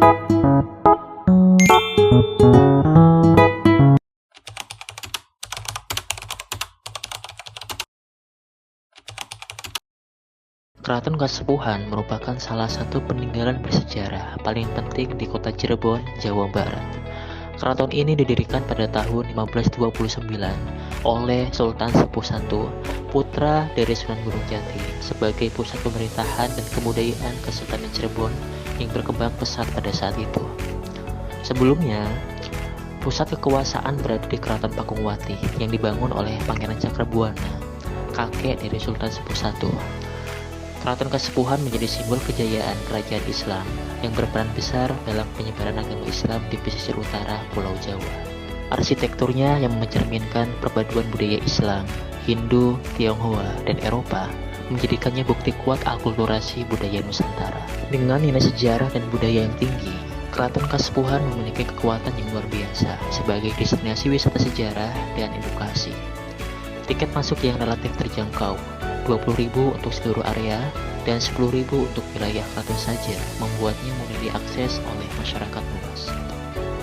Keraton Kasepuhan merupakan salah satu peninggalan bersejarah paling penting di kota Cirebon, Jawa Barat. Keraton ini didirikan pada tahun 1529 oleh Sultan Sepuh I, putra dari Sunan Gunung Jati, sebagai pusat pemerintahan dan kebudayaan Kesultanan Cirebon yang berkembang pesat pada saat itu. Sebelumnya, pusat kekuasaan berada di Keraton Pakungwati yang dibangun oleh Pangeran Cakrabuana, kakek dari Sultan Sepuh I. Keraton Kasepuhan menjadi simbol kejayaan kerajaan Islam yang berperan besar dalam penyebaran agama Islam di pesisir utara Pulau Jawa. Arsitekturnya yang mencerminkan perpaduan budaya Islam, Hindu, Tionghoa, dan Eropa menjadikannya bukti kuat akulturasi budaya Nusantara. Dengan nilai sejarah dan budaya yang tinggi, Keraton Kasepuhan memiliki kekuatan yang luar biasa sebagai destinasi wisata sejarah dan edukasi. Tiket masuk yang relatif terjangkau, 20.000 untuk seluruh area dan 10.000 untuk wilayah keraton saja, membuatnya mudah diakses oleh masyarakat luas.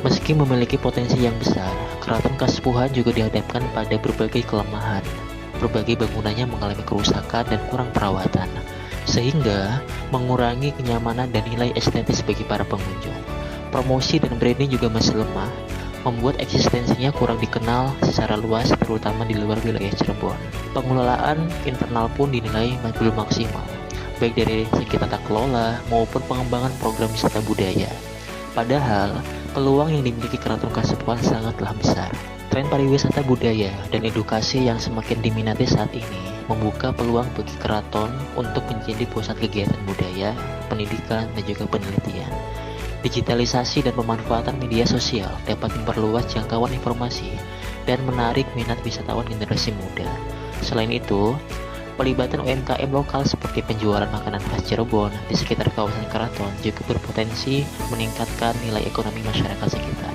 Meski memiliki potensi yang besar, Keraton Kasepuhan juga dihadapkan pada berbagai kelemahan. Berbagai bangunannya mengalami kerusakan dan kurang perawatan, sehingga mengurangi kenyamanan dan nilai estetis bagi para pengunjung. Promosi dan branding juga masih lemah, membuat eksistensinya kurang dikenal secara luas, terutama di luar wilayah Cirebon. Pengelolaan internal pun dinilai belum maksimal, baik dari segi tata kelola maupun pengembangan program wisata budaya. Padahal, peluang yang dimiliki Keraton Kasepuhan sangatlah besar. Tren pariwisata budaya dan edukasi yang semakin diminati saat ini membuka peluang bagi keraton untuk menjadi pusat kegiatan budaya, pendidikan, dan juga penelitian. Digitalisasi dan pemanfaatan media sosial dapat memperluas jangkauan informasi dan menarik minat wisatawan generasi muda. Selain itu, pelibatan UMKM lokal seperti penjualan makanan khas Cirebon di sekitar kawasan keraton juga berpotensi meningkatkan nilai ekonomi masyarakat sekitar.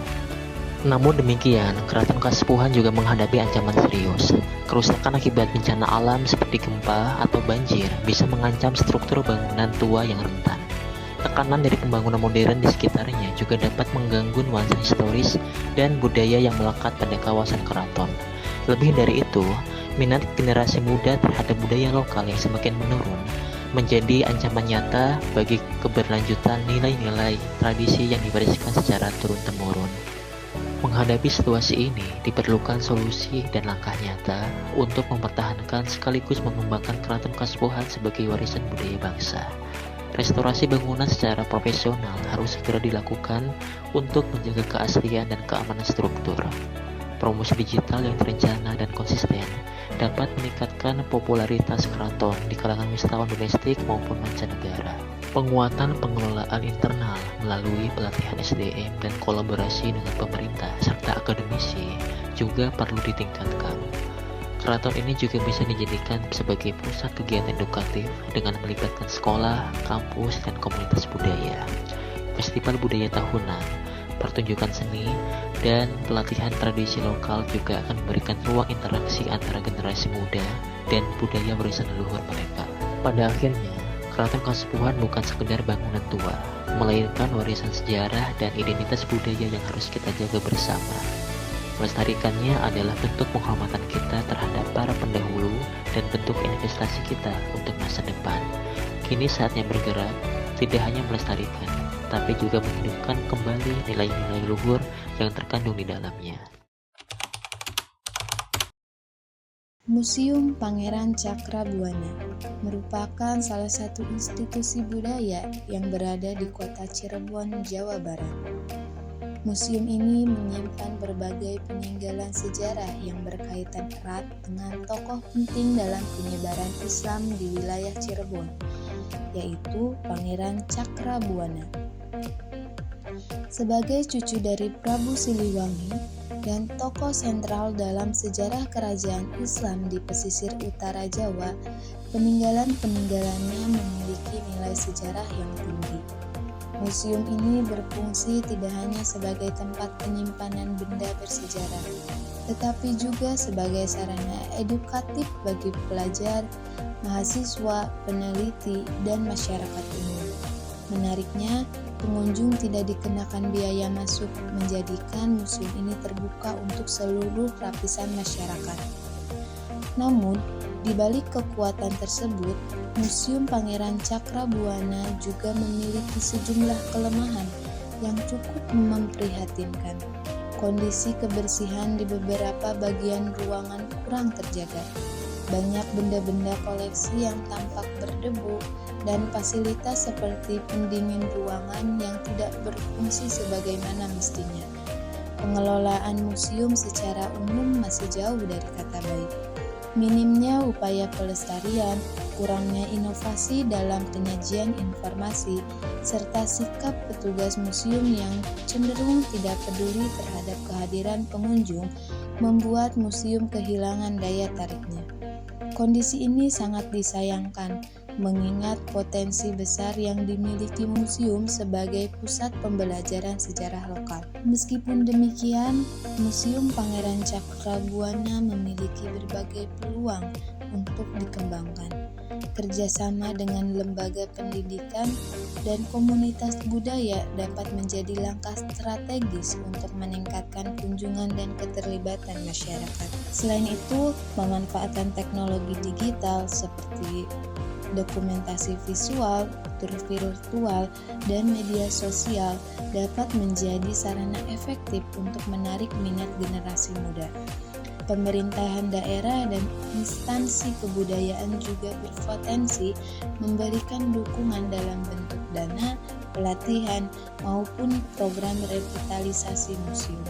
Namun demikian, Keraton Kasepuhan juga menghadapi ancaman serius. Kerusakan akibat bencana alam seperti gempa atau banjir bisa mengancam struktur bangunan tua yang rentan. Tekanan dari pembangunan modern di sekitarnya juga dapat mengganggu nuansa historis dan budaya yang melekat pada kawasan keraton. Lebih dari itu, minat generasi muda terhadap budaya lokal yang semakin menurun menjadi ancaman nyata bagi keberlanjutan nilai-nilai tradisi yang diwariskan secara turun-temurun. Menghadapi situasi ini, diperlukan solusi dan langkah nyata untuk mempertahankan sekaligus mengembangkan Keraton Kasepuhan sebagai warisan budaya bangsa. Restorasi bangunan secara profesional harus segera dilakukan untuk menjaga keaslian dan keamanan struktur. Promosi digital yang terencana dan konsisten dapat meningkatkan popularitas keraton di kalangan wisatawan domestik maupun mancanegara. Penguatan pengelolaan internal melalui pelatihan SDM dan kolaborasi dengan pemerintah serta akademisi juga perlu ditingkatkan. Keraton ini juga bisa dijadikan sebagai pusat kegiatan edukatif dengan melibatkan sekolah, kampus, dan komunitas budaya. Festival budaya tahunan, pertunjukan seni, dan pelatihan tradisi lokal juga akan memberikan ruang interaksi antara generasi muda dan budaya warisan leluhur mereka. Pada akhirnya, Keraton Kasepuhan bukan sekedar bangunan tua, melainkan warisan sejarah dan identitas budaya yang harus kita jaga bersama. Melestarikannya adalah bentuk penghormatan kita terhadap para pendahulu dan bentuk investasi kita untuk masa depan. Kini saatnya bergerak, tidak hanya melestarikan, tapi juga menghidupkan kembali nilai-nilai luhur yang terkandung di dalamnya. Museum Pangeran Cakrabuana merupakan salah satu institusi budaya yang berada di kota Cirebon, Jawa Barat. Museum ini menyimpan berbagai peninggalan sejarah yang berkaitan erat dengan tokoh penting dalam penyebaran Islam di wilayah Cirebon, yaitu Pangeran Cakrabuana. Sebagai cucu dari Prabu Siliwangi dan tokoh sentral dalam sejarah kerajaan Islam di pesisir utara Jawa, peninggalan-peninggalannya memiliki nilai sejarah yang tinggi. Museum ini berfungsi tidak hanya sebagai tempat penyimpanan benda bersejarah, tetapi juga sebagai sarana edukatif bagi pelajar, mahasiswa, peneliti, dan masyarakat umum. Menariknya, Pengunjung tidak dikenakan biaya masuk, menjadikan museum ini terbuka untuk seluruh lapisan masyarakat. Namun, di balik kekuatan tersebut, Museum Pangeran Cakrabuana juga memiliki sejumlah kelemahan yang cukup memprihatinkan. Kondisi kebersihan di beberapa bagian ruangan kurang terjaga. Banyak benda-benda koleksi yang tampak berdebu dan fasilitas seperti pendingin ruangan yang tidak berfungsi sebagaimana mestinya. Pengelolaan museum secara umum masih jauh dari kata baik. Minimnya upaya pelestarian, kurangnya inovasi dalam penyajian informasi, serta sikap petugas museum yang cenderung tidak peduli terhadap kehadiran pengunjung membuat museum kehilangan daya tariknya. Kondisi ini sangat disayangkan, mengingat potensi besar yang dimiliki museum sebagai pusat pembelajaran sejarah lokal. Meskipun demikian, Museum Pangeran Cakrabuana memiliki berbagai peluang untuk dikembangkan. Kerjasama dengan lembaga pendidikan dan komunitas budaya dapat menjadi langkah strategis untuk meningkatkan kunjungan dan keterlibatan masyarakat. Selain itu, pemanfaatan teknologi digital seperti dokumentasi visual, tur virtual, dan media sosial dapat menjadi sarana efektif untuk menarik minat generasi muda. Pemerintahan daerah dan instansi kebudayaan juga berpotensi memberikan dukungan dalam bentuk dana, pelatihan, maupun program revitalisasi museum.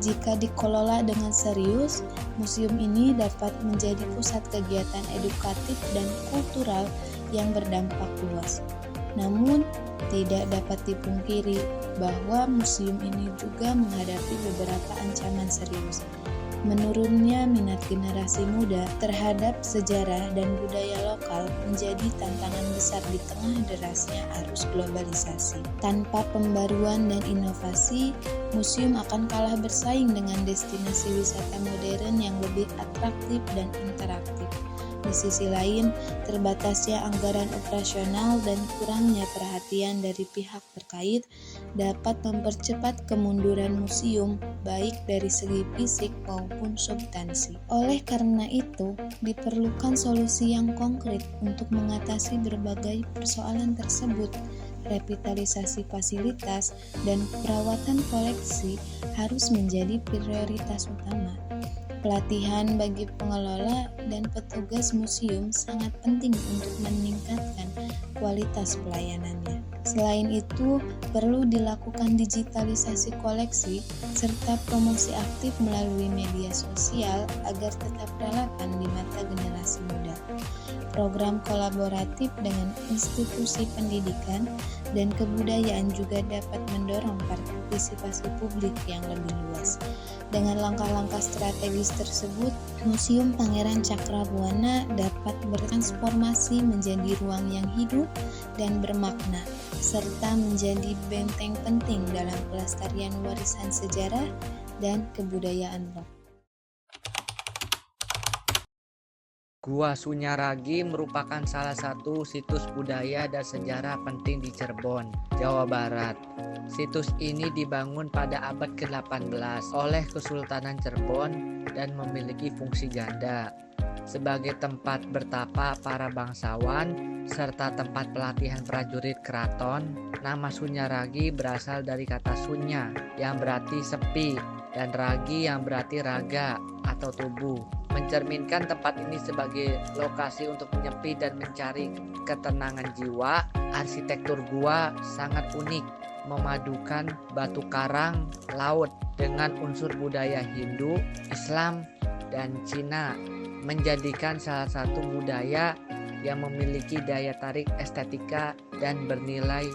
Jika dikelola dengan serius, museum ini dapat menjadi pusat kegiatan edukatif dan kultural yang berdampak luas. Namun, tidak dapat dipungkiri bahwa museum ini juga menghadapi beberapa ancaman serius. Menurunnya minat generasi muda terhadap sejarah dan budaya lokal menjadi tantangan besar di tengah derasnya arus globalisasi. Tanpa pembaruan dan inovasi, museum akan kalah bersaing dengan destinasi wisata modern yang lebih atraktif dan interaktif. Di sisi lain, terbatasnya anggaran operasional dan kurangnya perhatian dari pihak terkait dapat mempercepat kemunduran museum baik dari segi fisik maupun substansi. Oleh karena itu, diperlukan solusi yang konkret untuk mengatasi berbagai persoalan tersebut. Revitalisasi fasilitas dan perawatan koleksi harus menjadi prioritas utama. Pelatihan bagi pengelola dan petugas museum sangat penting untuk meningkatkan kualitas pelayanannya. Selain itu, perlu dilakukan digitalisasi koleksi serta promosi aktif melalui media sosial agar tetap relevan di mata generasi muda. Program kolaboratif dengan institusi pendidikan dan kebudayaan juga dapat mendorong partisipasi publik yang lebih luas. Dengan langkah-langkah strategis tersebut, Museum Pangeran Cakrabuana dapat bertransformasi menjadi ruang yang hidup dan bermakna, serta menjadi benteng penting dalam pelestarian warisan sejarah dan kebudayaan lokal. Gua Sunyaragi merupakan salah satu situs budaya dan sejarah penting di Cirebon, Jawa Barat. Situs ini dibangun pada abad ke-18 oleh Kesultanan Cirebon dan memiliki fungsi ganda sebagai tempat bertapa para bangsawan serta tempat pelatihan prajurit keraton. Nama Sunyaragi berasal dari kata sunya yang berarti sepi dan ragi yang berarti raga atau tubuh, mencerminkan tempat ini sebagai lokasi untuk menyepi dan mencari ketenangan jiwa. Arsitektur gua sangat unik, memadukan batu karang laut dengan unsur budaya Hindu, Islam, dan Cina, menjadikan salah satu budaya yang memiliki daya tarik estetika dan bernilai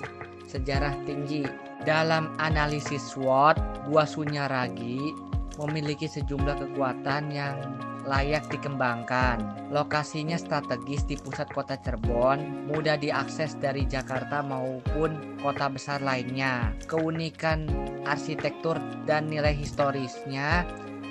sejarah tinggi. Dalam analisis SWOT, Gua Sunyaragi memiliki sejumlah kekuatan yang layak dikembangkan. Lokasinya strategis di pusat kota Cirebon, mudah diakses dari Jakarta maupun kota besar lainnya. Keunikan arsitektur dan nilai historisnya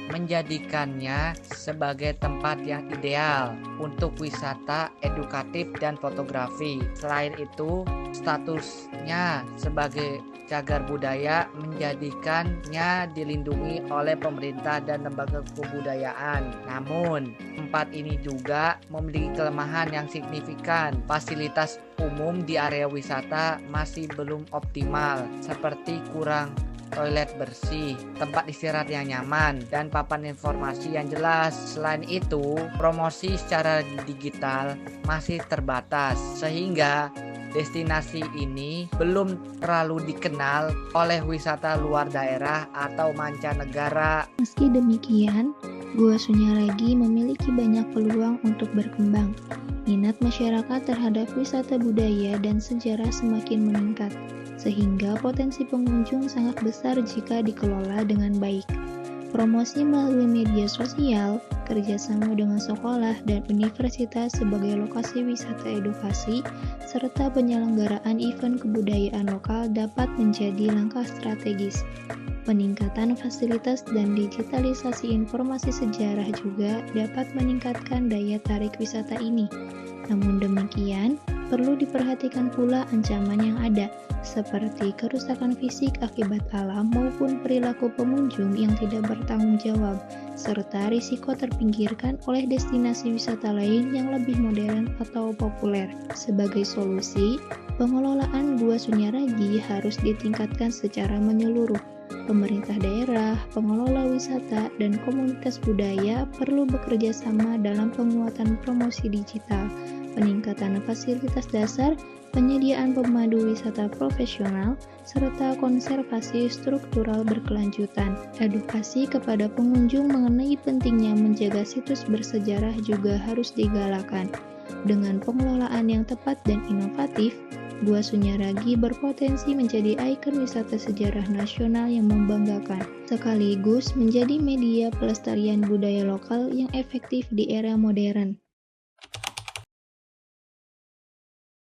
menjadikannya sebagai tempat yang ideal untuk wisata edukatif dan fotografi. Selain itu, statusnya sebagai cagar budaya menjadikannya dilindungi oleh pemerintah dan lembaga kebudayaan. Namun, tempat ini juga memiliki kelemahan yang signifikan. Fasilitas umum di area wisata masih belum optimal, seperti kurang toilet bersih, tempat istirahat yang nyaman, dan papan informasi yang jelas. Selain itu, promosi secara digital masih terbatas, sehingga destinasi ini belum terlalu dikenal oleh wisata luar daerah atau mancanegara. Meski demikian, Gua Sunyaragi memiliki banyak peluang untuk berkembang. Minat masyarakat terhadap wisata budaya dan sejarah semakin meningkat, sehingga potensi pengunjung sangat besar jika dikelola dengan baik. Promosi melalui media sosial, kerjasama dengan sekolah dan universitas sebagai lokasi wisata edukasi, serta penyelenggaraan event kebudayaan lokal dapat menjadi langkah strategis. Peningkatan fasilitas dan digitalisasi informasi sejarah juga dapat meningkatkan daya tarik wisata ini. Namun demikian, perlu diperhatikan pula ancaman yang ada, seperti kerusakan fisik akibat alam maupun perilaku pengunjung yang tidak bertanggung jawab, serta risiko terpinggirkan oleh destinasi wisata lain yang lebih modern atau populer. Sebagai solusi, pengelolaan Gua Sunyaragi harus ditingkatkan secara menyeluruh. Pemerintah daerah, pengelola wisata, dan komunitas budaya perlu bekerja sama dalam penguatan promosi digital, peningkatan fasilitas dasar, penyediaan pemandu wisata profesional, serta konservasi struktural berkelanjutan. Edukasi kepada pengunjung mengenai pentingnya menjaga situs bersejarah juga harus digalakan. Dengan pengelolaan yang tepat dan inovatif, Gua Sunyaragi berpotensi menjadi ikon wisata sejarah nasional yang membanggakan, sekaligus menjadi media pelestarian budaya lokal yang efektif di era modern.